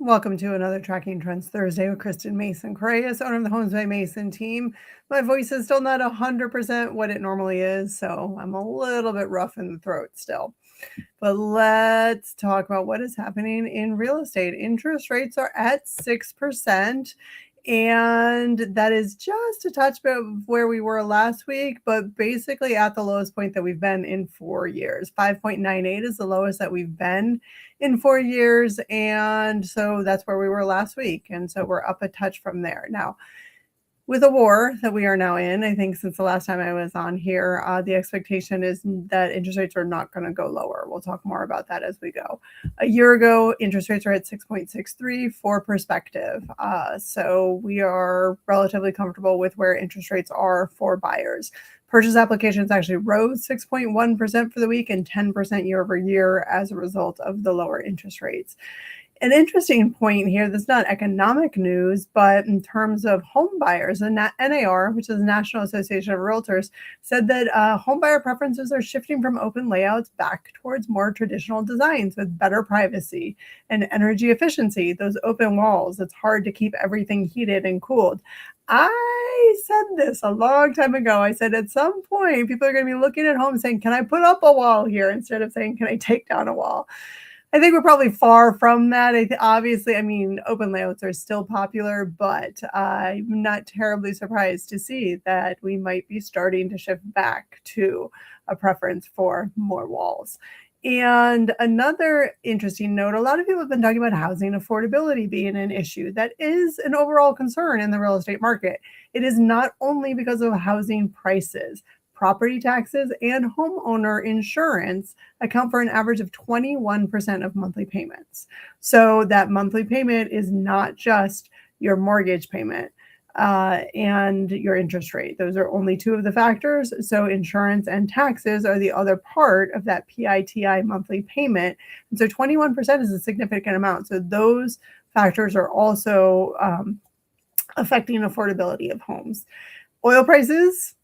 Welcome to another Tracking Trends Thursday with Kristen Mason Coreas, owner of the Homes by Mason team. My voice is still not 100% what it normally is, so I'm a little bit rough in the throat still. But let's talk about what is happening in real estate. Interest rates are at 6%. And that is just a touch bit of where we were last week, but basically at the lowest point that we've been in 4 years. 5.98 is the lowest that we've been in 4 years. And so that's where we were last week. And so we're up a touch from there. Now, with a war that we are now in, I think since the last time I was on here, the expectation is that interest rates are not going to go lower. We'll talk more about that as we go. A year ago, interest rates are at 6.63 for perspective. So we are relatively comfortable with where interest rates are for buyers. Purchase applications actually rose 6.1% for the week and 10% year over year as a result of the lower interest rates. An interesting point here, that's not economic news, but in terms of home buyers, the NAR, which is the National Association of Realtors, said that home buyer preferences are shifting from open layouts back towards more traditional designs with better privacy and energy efficiency. Those open walls, it's hard to keep everything heated and cooled. I said this a long time ago. I said at some point, people are going to be looking at homes saying, can I put up a wall here, instead of saying, can I take down a wall? I think we're probably far from that. Obviously, open layouts are still popular, but I'm not terribly surprised to see that we might be starting to shift back to a preference for more walls. And another interesting note, a lot of people have been talking about housing affordability being an issue. That is an overall concern in the real estate market. It is not only because of housing prices. Property taxes and homeowner insurance account for an average of 21% of monthly payments. So that monthly payment is not just your mortgage payment and your interest rate. Those are only two of the factors. So insurance and taxes are the other part of that PITI monthly payment. And so 21% is a significant amount. So those factors are also affecting affordability of homes. Oil prices,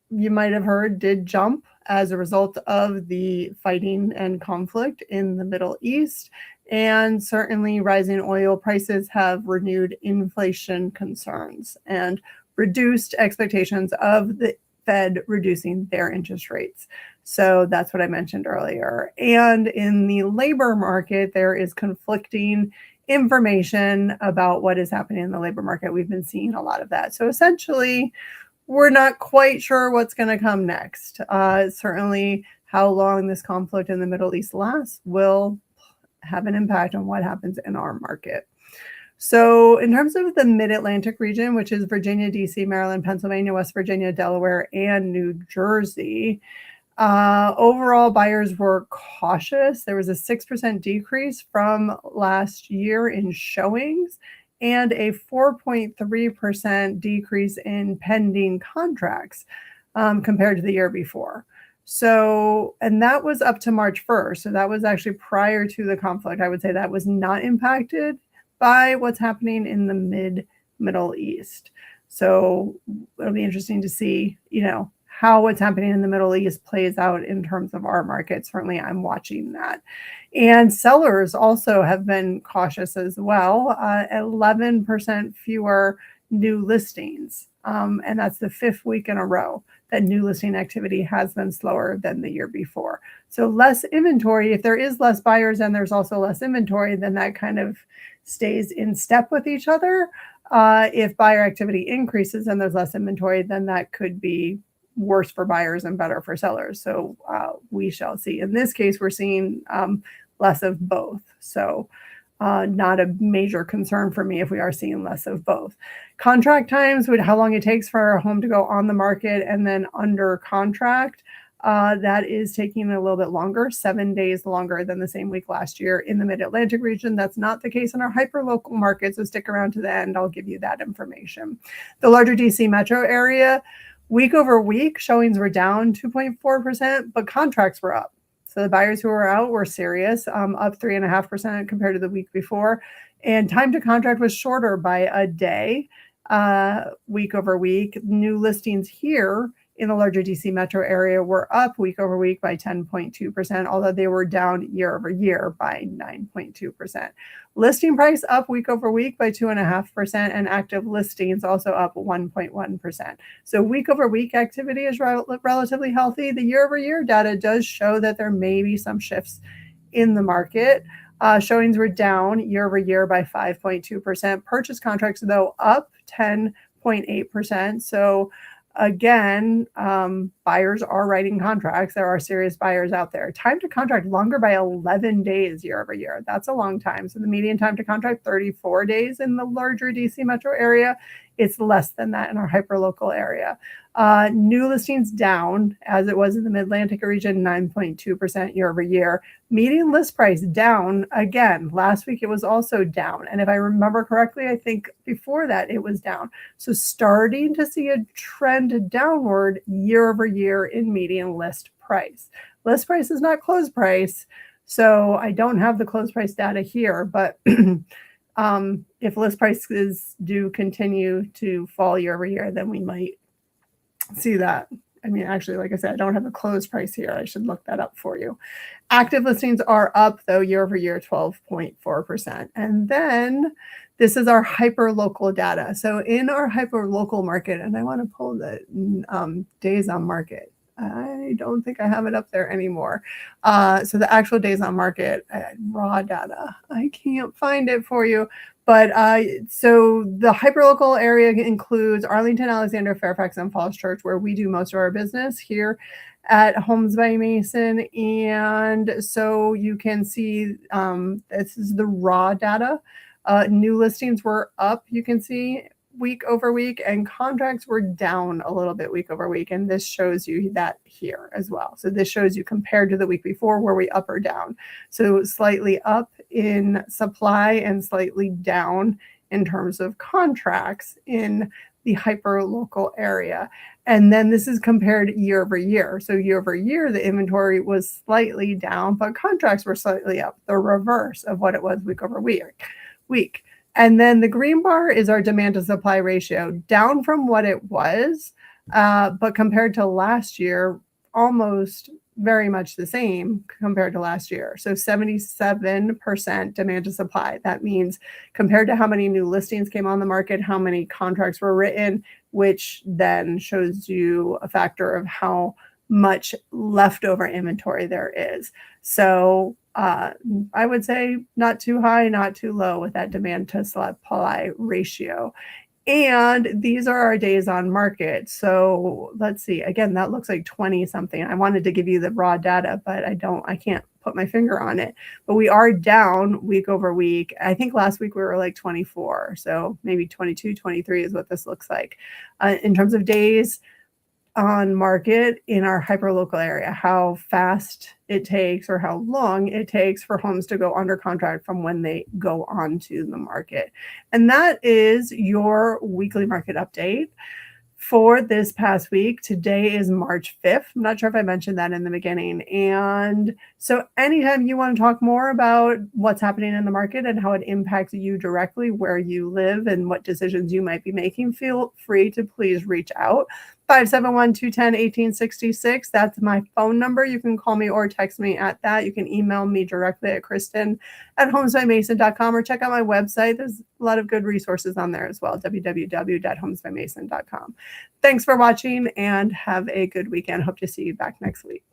you might have heard, did jump as a result of the fighting and conflict in the Middle East. And certainly rising oil prices have renewed inflation concerns and reduced expectations of the Fed reducing their interest rates. So that's what I mentioned earlier. And in the labor market, there is conflicting information about what is happening in the labor market. We've been seeing a lot of that. So essentially, we're not quite sure what's going to come next. Certainly, how long this conflict in the Middle East lasts will have an impact on what happens in our market. So in terms of the Mid-Atlantic region, which is Virginia, D.C., Maryland, Pennsylvania, West Virginia, Delaware, and New Jersey, overall buyers were cautious. There was a 6% decrease from last year in showings, and a 4.3% decrease in pending contracts compared to the year before. So, and that was up to March 1st. So that was actually prior to the conflict. I would say that was not impacted by what's happening in the Middle East. So it'll be interesting to see, how what's happening in the Middle East plays out in terms of our market. Certainly, I'm watching that. And sellers also have been cautious as well. 11% fewer new listings. And that's the fifth week in a row that new listing activity has been slower than the year before. So less inventory. If there is less buyers and there's also less inventory, then that kind of stays in step with each other. If buyer activity increases and there's less inventory, then that could be worse for buyers and better for sellers. So we shall see. In this case, we're seeing less of both. So not a major concern for me if we are seeing less of both. Contract times, how long it takes for a home to go on the market and then under contract, that is taking a little bit longer, 7 days longer than the same week last year in the Mid-Atlantic region. That's not the case in our hyper-local market, so stick around to the end. I'll give you that information. The larger DC metro area, week over week, showings were down 2.4%, but contracts were up. So the buyers who were out were serious, up 3.5% compared to the week before. And time to contract was shorter by a day, week over week. New listings here in the larger DC metro area were up week over week by 10.2%, although they were down year over year by 9.2%. Listing price up week over week by 2.5%, and active listings also up 1.1%. So week over week activity is relatively healthy. The year over year data does show that there may be some shifts in the market. Showings were down year over year by 5.2%. Purchase contracts, though, up 10.8%. So again, buyers are writing contracts. There are serious buyers out there. Time to contract longer by 11 days year over year. That's a long time. So the median time to contract, 34 days in the larger DC metro area. It's less than that in our hyperlocal area. New listings down, as it was in the Mid-Atlantic region, 9.2% year over year. Median list price down again. Last week it was also down. And if I remember correctly, I think before that it was down. So starting to see a trend downward year over year in median list price. List price is not close price. So I don't have the close price data here, but if list prices do continue to fall year over year, then we might see that. I mean, actually, like I said, I don't have a close price here. I should look that up for you. Active listings are up, though, year over year, 12.4%. And then this is our hyper-local data. So in our hyper-local market, and I want to pull the days on market. I don't think I have it up there anymore. So the actual days on market, raw data, I can't find it for you. But so the hyperlocal area includes Arlington, Alexandria, Fairfax, and Falls Church, where we do most of our business here at Homes by Mason. And so you can see this is the raw data. New listings were up, you can see, week over week, and contracts were down a little bit week over week. And this shows you that here as well. So this shows you compared to the week before, were we up or down? So slightly up in supply and slightly down in terms of contracts in the hyper-local area. And then this is compared year over year. So year over year, the inventory was slightly down, but contracts were slightly up, the reverse of what it was week over week. And then the green bar is our demand to supply ratio, down from what it was, but compared to last year, almost very much the same compared to last year. So 77% demand to supply. That means compared to how many new listings came on the market, how many contracts were written, which then shows you a factor of how much leftover inventory there is. So I would say not too high, not too low with that demand to supply ratio. And these are our days on market. So let's see, again, that looks like 20 something. I wanted to give you the raw data, but I can't put my finger on it. But we are down week over week. I think last week we were like 24. So maybe 22, 23 is what this looks like. In terms of days on market in our hyperlocal area, how fast it takes or how long it takes for homes to go under contract from when they go onto the market. And that is your weekly market update for this past week. Today is March 5th. I'm not sure if I mentioned that in the beginning. And so anytime you want to talk more about what's happening in the market and how it impacts you directly, where you live and what decisions you might be making, feel free to please reach out. 571-210-1866. That's my phone number. You can call me or text me at that. You can email me directly at kristen@homesbymason.com or check out my website. There's a lot of good resources on there as well, www.homesbymason.com. Thanks for watching and have a good weekend. Hope to see you back next week.